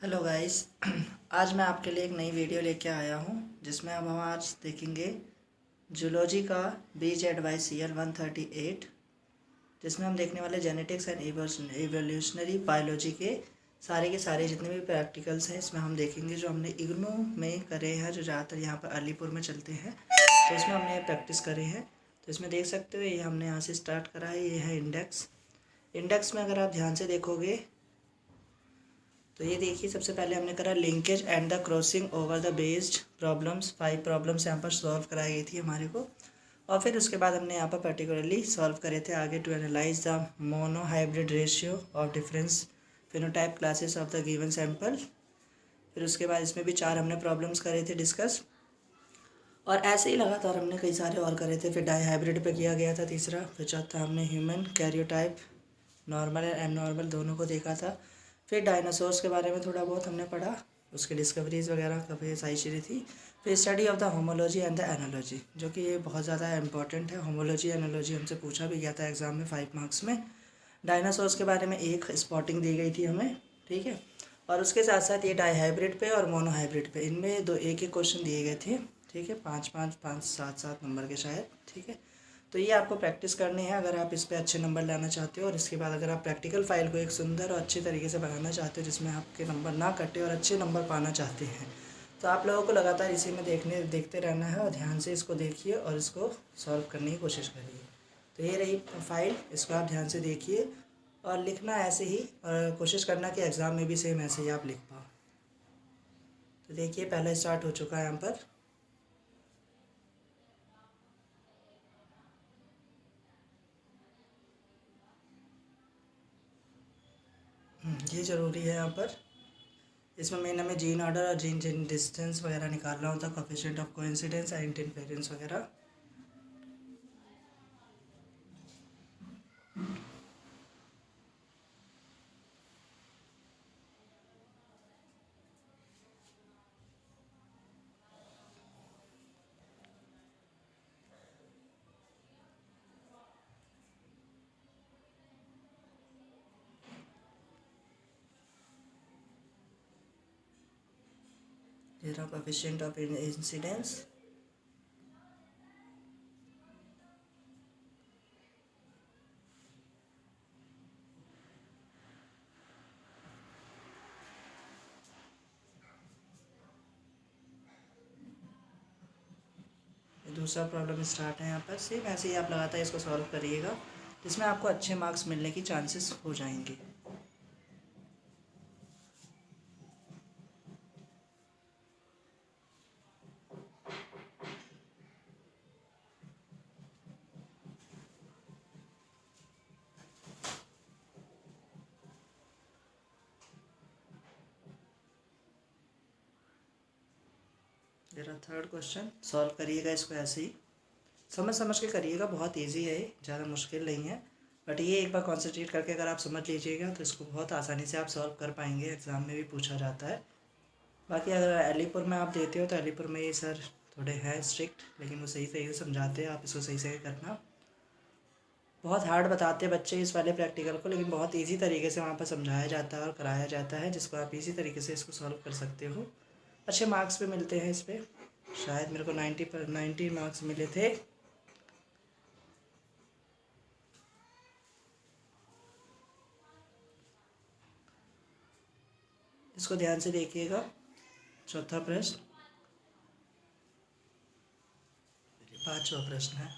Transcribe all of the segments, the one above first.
Hello guys. आज मैं आपके लिए एक नई वीडियो लेके आया हूँ जिसमें अब हम आज देखेंगे जूलॉजी का BJadvice 138, जिसमें हम देखने वाले जेनेटिक्स एंड इवोल्यूशनरी बायोलॉजी के सारे जितने भी प्रैक्टिकल्स हैं इसमें हम देखेंगे, जो हमने इग्नू में करे हैं, जो ज़्यादातर यहाँ पर अलीपुर में चलते हैं, तो इसमें हमने प्रैक्टिस करे हैं। तो इसमें देख सकते हो, ये हमने यहाँ से स्टार्ट करा है। ये है इंडेक्स में अगर आप ध्यान से देखोगे तो ये देखिए, सबसे पहले हमने करा linkage and the crossing over the based problems. 5 problems यहाँ पर सॉल्व कराई गई थी हमारे को, और फिर उसके बाद हमने यहाँ पर पर्टिकुलरली सॉल्व करे थे आगे to analyse the monohybrid ratio of difference phenotype classes of the given sample. फिर उसके बाद इसमें भी 4 हमने प्रॉब्लम्स करे थे डिस्कस, और ऐसे ही लगातार हमने कई सारे और करे थे। फिर डाई हाइब्रिड पे किया गया था तीसरा। फिर चौथा हमने human karyotype normal and abnormal दोनों को देखा था। फिर डायनासोर्स के बारे में थोड़ा बहुत हमने पढ़ा, उसके डिस्कवरीज वगैरह काफ़ी सारी चीज़ें थी। फिर study of the homology and the analogy, जो कि ये बहुत ज़्यादा इंपॉर्टेंट है। होमोलॉजी एनालॉजी हमसे पूछा भी गया था एग्जाम में 5 मार्क्स में। डायनासोर्स के बारे में एक स्पॉटिंग दी गई थी हमें, ठीक है। और उसके साथ साथ ये डाई हाइब्रिड पे और मोनो हाइब्रिड पे, इनमें दो एक एक क्वेश्चन दिए गए थे, ठीक है। 5 5 5 7 7 नंबर के शायद, ठीक है। तो ये आपको प्रैक्टिस करनी है अगर आप इस पे अच्छे नंबर लाना चाहते हो। और इसके बाद अगर आप प्रैक्टिकल फाइल को एक सुंदर और अच्छे तरीके से बनाना चाहते हो जिसमें आपके नंबर ना कटे और अच्छे नंबर पाना चाहते हैं, तो आप लोगों को लगातार इसी में देखते रहना है, और ध्यान से इसको देखिए और इसको सॉल्व करने की कोशिश करिए। तो ये रही फाइल, इसको आप ध्यान से देखिए और लिखना ऐसे ही, और कोशिश करना कि एग्ज़ाम में भी सेम ऐसे ही आप लिख पाओ। तो देखिए, पहला स्टार्ट हो चुका है यहाँ पर। ये ज़रूरी है यहाँ पर। इसमें मेन हमें जीन ऑर्डर और जीन डिस्टेंस वगैरह निकालना होता है, coefficient of coincidence and interference वगैरह। ये रहा कोएफिशिएंट ऑफ इंसिडेंस। दूसरा प्रॉब्लम स्टार्ट है यहाँ पर। सेम ऐसे ही आप लगातार इसको सॉल्व करिएगा, जिसमें आपको अच्छे मार्क्स मिलने की चांसेस हो जाएंगे। मेरा थर्ड क्वेश्चन सॉल्व करिएगा, इसको ऐसे ही समझ समझ के करिएगा। बहुत इजी है, ज़्यादा मुश्किल नहीं है, बट ये एक बार कॉन्सेंट्रेट करके अगर आप समझ लीजिएगा तो इसको बहुत आसानी से आप सॉल्व कर पाएंगे। एग्ज़ाम में भी पूछा जाता है। बाकी अगर अलीपुर में आप देते हो तो अलीपुर में ये सर थोड़े हैं स्ट्रिक्ट, लेकिन वो सही सही से समझाते हैं, आप इसको सही सही करना। बहुत हार्ड बताते हैं बच्चे इस वाले प्रैक्टिकल को, लेकिन बहुत इजी तरीके से वहाँ पर समझाया जाता है और कराया जाता है, जिसको आप इसी तरीके से इसको सॉल्व कर सकते हो। अच्छे मार्क्स भी मिलते हैं इस पर। शायद मेरे को 90 मार्क्स मिले थे। इसको ध्यान से देखिएगा। चौथा प्रश्न, 5वां प्रश्न है।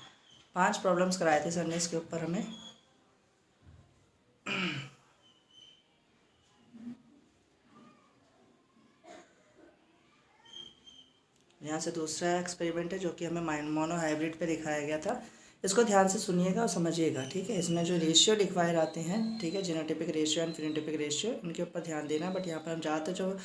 5 प्रॉब्लम्स कराए थे सर ने इसके ऊपर हमें। यहाँ से दूसरा एक्सपेरिमेंट है जो कि हमें मोनो हाइब्रिड पे दिखाया गया था। इसको ध्यान से सुनिएगा और समझिएगा, ठीक है। इसमें जो रेशियो लिखवाए जाते हैं, ठीक है, genotypic ratio and phenotypic ratio, इनके ऊपर ध्यान देना। बट यहाँ पर हम ज़्यादातर जो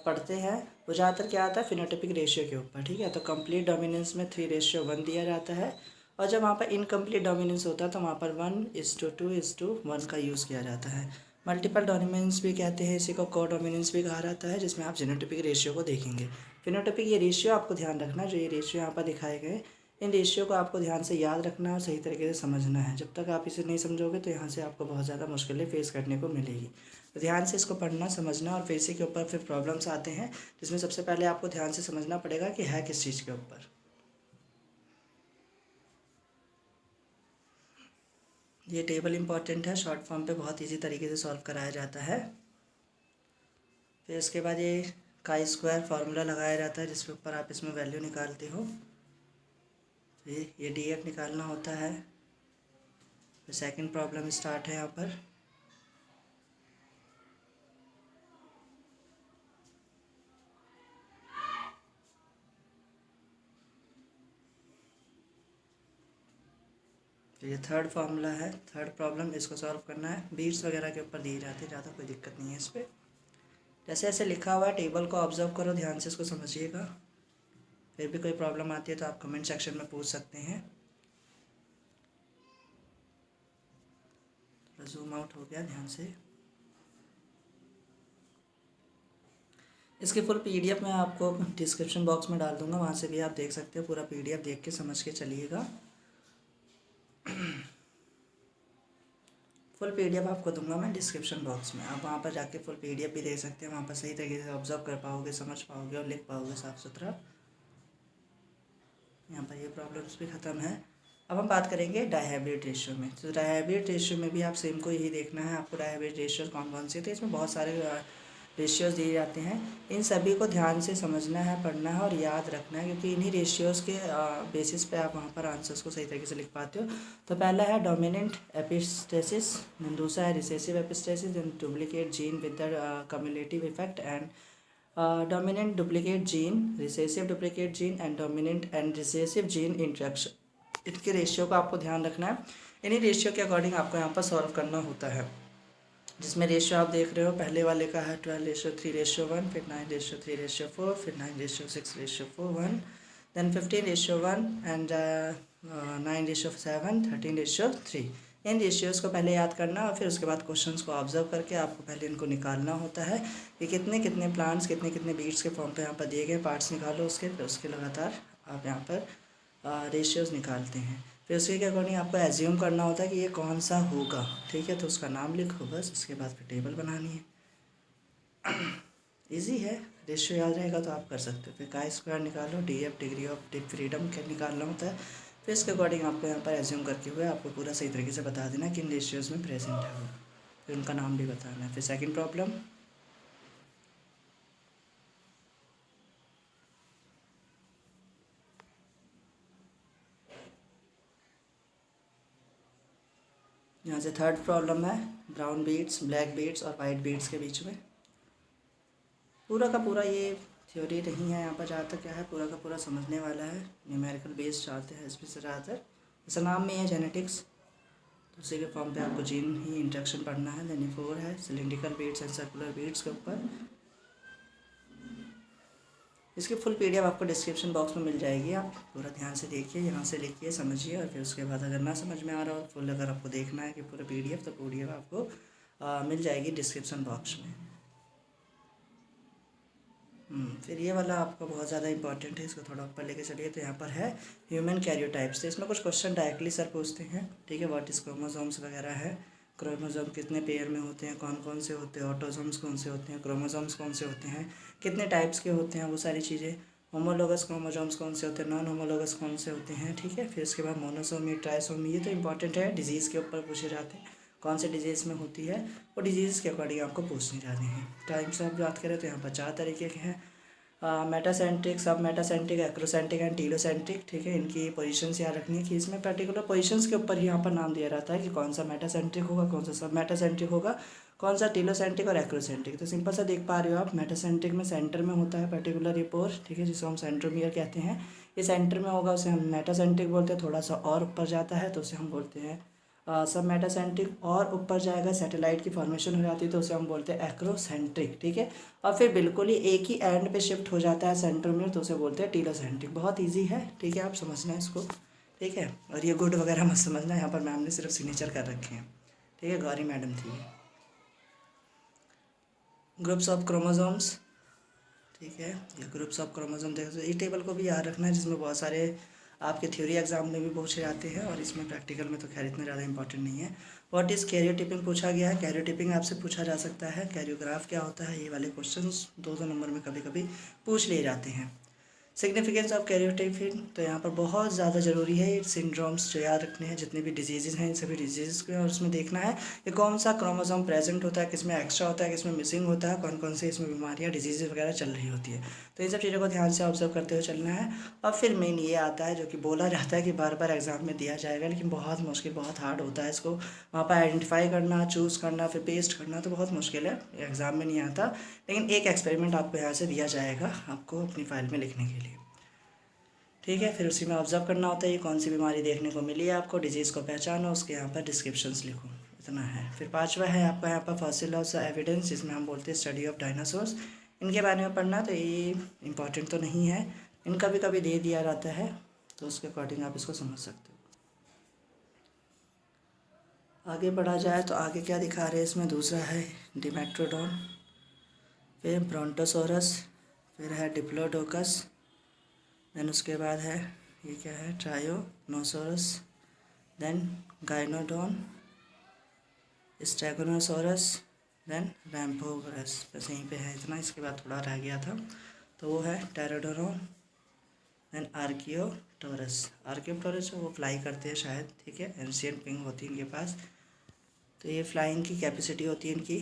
पढ़ते हैं वो ज़्यादातर क्या आता है, फिनोटाइपिक रेशियो के ऊपर, ठीक है। तो कंप्लीट डोमिनेंस में 3:1 दिया जाता है, और जब वहाँ पर इनकम्प्लीट डोमिनेंस होता है तो वहाँ पर 1:2:1 का यूज़ किया जाता है। मल्टीपल डोमिनेंस भी कहते हैं इसी को, को डोमिनेंस भी कहा जाता है, जिसमें आप जीनोटाइपिक रेशियो को देखेंगे। फिनोटाइपिक ये रेशियो आपको ध्यान रखना, जो ये रेशियो यहाँ पर दिखाए गए, इन रेशियो को आपको ध्यान से याद रखना है और सही तरीके से समझना है। जब तक आप इसे नहीं समझोगे तो यहाँ से आपको बहुत ज़्यादा मुश्किलें फेस करने को मिलेगी। तो ध्यान से इसको पढ़ना समझना, और फिर इसी के ऊपर फिर प्रॉब्लम्स आते हैं, जिसमें सबसे पहले आपको ध्यान से समझना पड़ेगा कि है किस चीज़ के ऊपर। ये टेबल इंपॉर्टेंट है, शॉर्ट फॉर्म पे बहुत इजी तरीके से सॉल्व कराया जाता है। फिर इसके बाद ये काई स्क्वायर फार्मूला लगाया जाता है, जिसके ऊपर आप इसमें वैल्यू निकालते हो। ये df निकालना होता है। फिर सेकंड प्रॉब्लम स्टार्ट है यहाँ पर। तो ये थर्ड फार्मूला है, थर्ड प्रॉब्लम, इसको सॉल्व करना है। बीट्स वगैरह के ऊपर दिए जाते हैं, ज़्यादा कोई दिक्कत नहीं है इस पर। जैसे ऐसे लिखा हुआ है टेबल को ऑब्जर्व करो, ध्यान से इसको समझिएगा। फिर भी कोई प्रॉब्लम आती है तो आप कमेंट सेक्शन में पूछ सकते हैं। थोड़ा जूम आउट हो गया, ध्यान से। इसकी फुल पीडीएफ मैं आपको डिस्क्रिप्शन बॉक्स में डाल दूंगा, वहाँ से भी आप देख सकते हो। पूरा पीडीएफ देख के समझ के चलिएगा। फुल पीडीएफ आपको दूंगा मैं डिस्क्रिप्शन बॉक्स में, आप वहाँ पर जाके फुल पीडीएफ भी देख सकते हैं। वहाँ पर सही तरीके से ऑब्जर्व कर पाओगे, समझ पाओगे और लिख पाओगे साफ़ सुथरा। यहाँ पर ये प्रॉब्लम्स भी ख़त्म है। अब हम बात करेंगे डायहाइब्रिड रेशियो में। तो डायहाइब्रिड रेशियो में भी आप सेम को यही देखना है आपको, डायहाइब्रिड रेशियोज कौन कौन से थे। इसमें बहुत सारे रेशियोज़ दिए जाते हैं, इन सभी को ध्यान से समझना है, पढ़ना है और याद रखना है, क्योंकि इन्हीं रेशियोज़ के बेसिस पे आप वहाँ पर आंसर्स को सही तरीके से लिख पाते हो। तो पहला है डोमिनेंट एपिस्टेसिस, दूसरा है recessive epistasis, then duplicate gene with the cumulative effect, and dominant duplicate gene, recessive duplicate gene and dominant and recessive gene interaction. इनके रेशियो का आपको ध्यान रखना है। इन्हीं रेशियो के अकॉर्डिंग आपको यहाँ पर सॉल्व करना होता है, जिसमें रेशियो आप देख रहे हो पहले वाले का है 12:3:1, फिर 9:3:4, फिर 9:6:4, देन 15:1 एंड 9:7, 13:3। इन रेशियोज़ को पहले याद करना और फिर उसके बाद क्वेश्चंस को ऑब्जर्व करके आपको पहले इनको निकालना होता है कि कितने कितने प्लांट्स, कितने कितने बीट्स के फॉर्म पे यहाँ पर दिए गए पार्ट्स निकालो उसके, फिर उसके लगातार आप यहाँ पर रेशियोज़ निकालते हैं। फिर उसी के अकॉर्डिंग आपको एज्यूम करना होता है कि ये कौन सा होगा, ठीक है। तो उसका नाम लिखो बस, उसके बाद फिर टेबल बनानी है। इजी है, रेशियो याद रहेगा तो आप कर सकते हो। फिर काई स्क्वायर निकालो, डीएफ डिग्री ऑफ फ्रीडम क्या निकालना होता है। फिर इसके अकॉर्डिंग आपको यहाँ पर एज्यूम करके हुए आपको पूरा सही तरीके से बता देना कि इन रेशियोज़ में प्रेजेंट है वो, फिर उनका नाम भी बताना है। फिर सेकेंड प्रॉब्लम, यहाँ से थर्ड प्रॉब्लम है ब्राउन बीट्स, ब्लैक बीट्स और वाइट बीट्स के बीच में। पूरा का पूरा ये थ्योरी नहीं है, यहाँ पर ज़्यादातर क्या है पूरा का पूरा समझने वाला है, न्यूमेरिकल बेस्ड चाहते हैं इसमें से ज़्यादातर। जैसे नाम में है जेनेटिक्स, तो उसी के फॉर्म पे आपको जीन ही इंट्रैक्शन पढ़ना है। देन 4 है cylindrical beets and circular beets के ऊपर। इसकी फुल पीडीएफ आपको डिस्क्रिप्शन बॉक्स में मिल जाएगी, आप पूरा ध्यान से देखिए, यहाँ से लिखिए, समझिए, और फिर उसके बाद अगर ना समझ में आ रहा हो फुल अगर आपको देखना है कि पूरा पीडीएफ, तो पीडीएफ आपको मिल जाएगी डिस्क्रिप्शन बॉक्स में। फिर ये वाला आपका बहुत ज़्यादा इंपॉर्टेंट है, इसको थोड़ा ऊपर लेके चलिए। तो यहाँ पर है ह्यूमन कैरियोटाइप्स। तो इसमें कुछ क्वेश्चन डायरेक्टली सर पूछते हैं, ठीक है। व्हाट इज़ क्रोमोसोम्स वगैरह है, क्रोमोसोम कितने पेयर में होते हैं, कौन कौन से होते हैं, ऑटोसोम्स कौन से होते हैं, क्रोमोसोम्स कौन से होते हैं, कितने टाइप्स के होते हैं, वो सारी चीज़ें। होमोलोगस क्रोमोसोम्स कौन से होते हैं, नॉन होमोलोगस कौन से होते हैं, ठीक है। फिर उसके बाद मोनोसोमी, ट्राइसोमी, ये तो इंपॉर्टेंट है, डिजीज़ के ऊपर पूछे जाते हैं, कौन से डिजीज़ में होती है, वो डिजीज़ के अकॉर्डिंग आपको पूछने जाते हैं। टाइप्स ऑफ बात करें तो यहाँ पर 4 तरीके के हैं, मेटासेंट्रिक, सब मेटासेंट्रिक, एक्रोसेंट्रिक एंड टीलोसेंट्रिक, ठीक है। इनकी पोजीशंस याद रखनी है कि इसमें पर्टिकुलर पोजीशंस के ऊपर ही यहाँ पर नाम दिया रहता है कि कौन सा मेटासेंट्रिक होगा, कौन सा सब मेटासेंट्रिक होगा, कौन सा टीलोसेंट्रिक और एक्रोसेंट्रिक। तो सिंपल सा देख पा रहे हो आप, मेटासेंट्रिक में सेंटर में होता है पर्टिकुलर ये पोर, ठीक है, जिसको हम सेंट्रोमियर कहते हैं। ये सेंटर में होगा उसे हम मेटासेंट्रिक बोलते हैं। थोड़ा सा और ऊपर जाता है तो उसे हम बोलते हैं सब मेटासेंट्रिक, और ऊपर जाएगा सैटेलाइट की फॉर्मेशन हो जाती है तो उसे हम बोलते हैं एक्रोसेंट्रिक, ठीक है। और फिर बिल्कुल ही एक ही एंड पे शिफ्ट हो जाता है सेंट्रोमियर तो उसे बोलते हैं टीलोसेंट्रिक। बहुत इजी है, ठीक है, आप समझना है इसको, ठीक है। और ये गुड वगैरह मत समझना, यहाँ पर मैम ने सिर्फ सिग्नेचर कर रखे हैं, ठीक है, गौरी मैडम थी। ग्रुप्स ऑफ क्रोमोसोम्स, ठीक है, ये ग्रुप्स ऑफ क्रोमोसोम देखो, ये टेबल को भी याद रखना है, जिसमें बहुत सारे आपके थ्योरी एग्जाम में भी पूछे जाते हैं और इसमें प्रैक्टिकल में तो खैर इतना ज़्यादा इंपॉर्टेंट नहीं है। व्हाट इज़ कैरियोटिपिंग पूछा गया है, कैरियोटिपिंग आपसे पूछा जा सकता है। कैरियोग्राफ क्या होता है, ये वाले क्वेश्चंस 2-2 नंबर में कभी कभी पूछ लिए जाते हैं। सिग्निफिकेंस ऑफ कैरियोटाइपिंग, तो यहाँ पर बहुत ज़्यादा ज़रूरी है ये सिंड्रोम्स जो याद रखने हैं, जितने भी डिजीज़ हैं इन सभी डिजीज़ को, और उसमें देखना है कि कौन सा क्रोमोसोम प्रेजेंट होता है, किसमें एक्स्ट्रा होता है, किसमें मिसिंग होता है, कौन कौन से इसमें बीमारियाँ डिजीज़ वगैरह चल रही होती है। तो इन सब चीज़ों को ध्यान से ऑब्जर्व करते हुए चलना है। और फिर मेन ये आता है जो कि बोला जाता है कि बार बार एग्जाम में दिया जाएगा, लेकिन बहुत मुश्किल, बहुत हार्ड होता है इसको वहाँ पर आइडेंटिफाई करना, चूज़ करना, फिर पेस्ट करना, तो बहुत मुश्किल है, एग्ज़ाम में नहीं आता। लेकिन एक एक्सपेरिमेंट आपको यहाँ से दिया जाएगा आपको अपनी फाइल में लिखने के लिए, ठीक है। फिर उसी में ऑब्जर्व करना होता है ये कौन सी बीमारी देखने को मिली है आपको, डिजीज़ को पहचानो, उसके यहाँ पर डिस्क्रिप्शंस लिखो, इतना है। फिर 5वां है आपका यहाँ पर फॉसिल ऑफ एविडेंस, जिसमें हम बोलते हैं स्टडी ऑफ डायनासोर्स। इनके बारे में पढ़ना, तो ये इंपॉर्टेंट तो नहीं है, इनका भी कभी दे दिया जाता है, तो उसके अकॉर्डिंग आप इसको समझ सकते हो। आगे बढ़ा जाए तो आगे क्या दिखा रहे हैं इसमें, दूसरा है डिमेट्रोडॉन, फिर ब्रोंटोसोरस, फिर है डिप्लोडोकस, देन उसके बाद है ये क्या है, ट्रायोनोसोरस, देन गाइनोडॉन, स्टेगोनोसोरस, देन रैम्फोगोरस। बस यहीं पे है इतना, इसके बाद थोड़ा रह गया था, तो वो है टेराडोरॉन, देन आर्कियोटोरस। आर्कियोटोरस वो फ्लाई करते हैं शायद, ठीक है, एंशिएंट विंग होती है इनके पास, तो ये फ्लाइंग की कैपेसिटी होती है इनकी।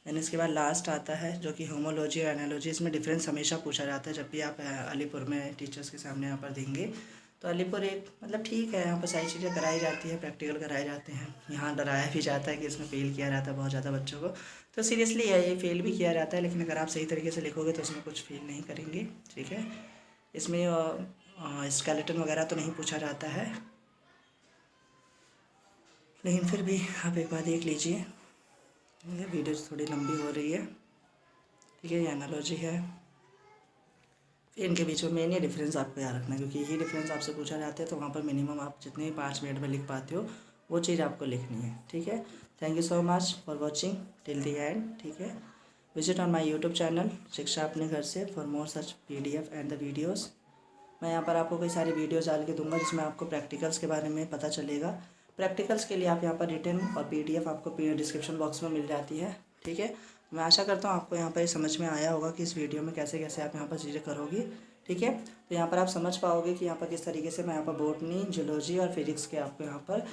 देन इसके बाद लास्ट आता है जो कि होमोलॉजी और एनालॉजी। इसमें डिफरेंस हमेशा पूछा जाता है जब भी आप अलीपुर में टीचर्स के सामने यहाँ पर देंगे। तो अलीपुर एक मतलब ठीक है, यहाँ पर सारी चीज़ें कराई जाती है, प्रैक्टिकल कराए जाते हैं। यहाँ डराया भी जाता है कि इसमें फ़ेल किया जाता है बहुत ज़्यादा बच्चों को, तो सीरियसली है ये फ़ेल भी किया जाता है, लेकिन अगर आप सही तरीके से लिखोगे तो उसमें कुछ फ़ेल नहीं करेंगे, ठीक है। इसमें स्केलेटन वगैरह तो नहीं पूछा जाता है, लेकिन फिर भी आप एक बार देख लीजिए। ये वीडियो थोड़ी लंबी हो रही है, ठीक है। ये एनालॉजी है, फिर इनके बीच में मेन ये डिफरेंस आपको याद रखना है, क्योंकि यही डिफरेंस आपसे पूछा जाता है, तो वहाँ पर मिनिमम आप जितने 5 मिनट में लिख पाते हो वो चीज़ आपको लिखनी है, ठीक है। Thank you so much for watching till the and, ठीक है। Visit on my YouTube channel शिक्षा अपने घर से for more such PDF and the videos. मैं यहाँ पर आपको कई सारे वीडियोज़ डाल के दूंगा जिसमें आपको प्रैक्टिकल्स के बारे में पता चलेगा। प्रैक्टिकल्स के लिए आप यहाँ पर रिटन और PDF आपको डिस्क्रिप्शन बॉक्स में मिल जाती है, ठीक है। मैं आशा करता हूँ आपको यहाँ पर समझ में आया होगा कि इस वीडियो में कैसे कैसे आप यहाँ पर चीज़ें करोगे, ठीक है। तो यहाँ पर आप समझ पाओगे कि यहाँ पर किस तरीके से मैं यहाँ पर बॉटनी, जूलॉजी और फिजिक्स के आपको यहाँ पर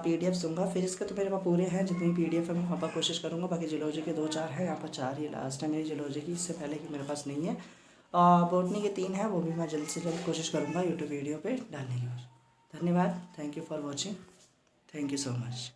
PDFs दूंगा। फिजिक्स के तो मेरे पास पूरे हैं, जितनी PDF है मैं वहाँ पर कोशिश करूँगा। बाकी जूलॉजी के 2-4 हैं, यहाँ पर 4 ही लास्ट है मेरी जूलॉजी की, इससे पहले की मेरे पास नहीं है। बॉटनी के 3 हैं, वो भी मैं जल्द से जल्द कोशिश करूँगा यूट्यूब वीडियो पे डालने की। धन्यवाद, thank you for watching, thank you so much.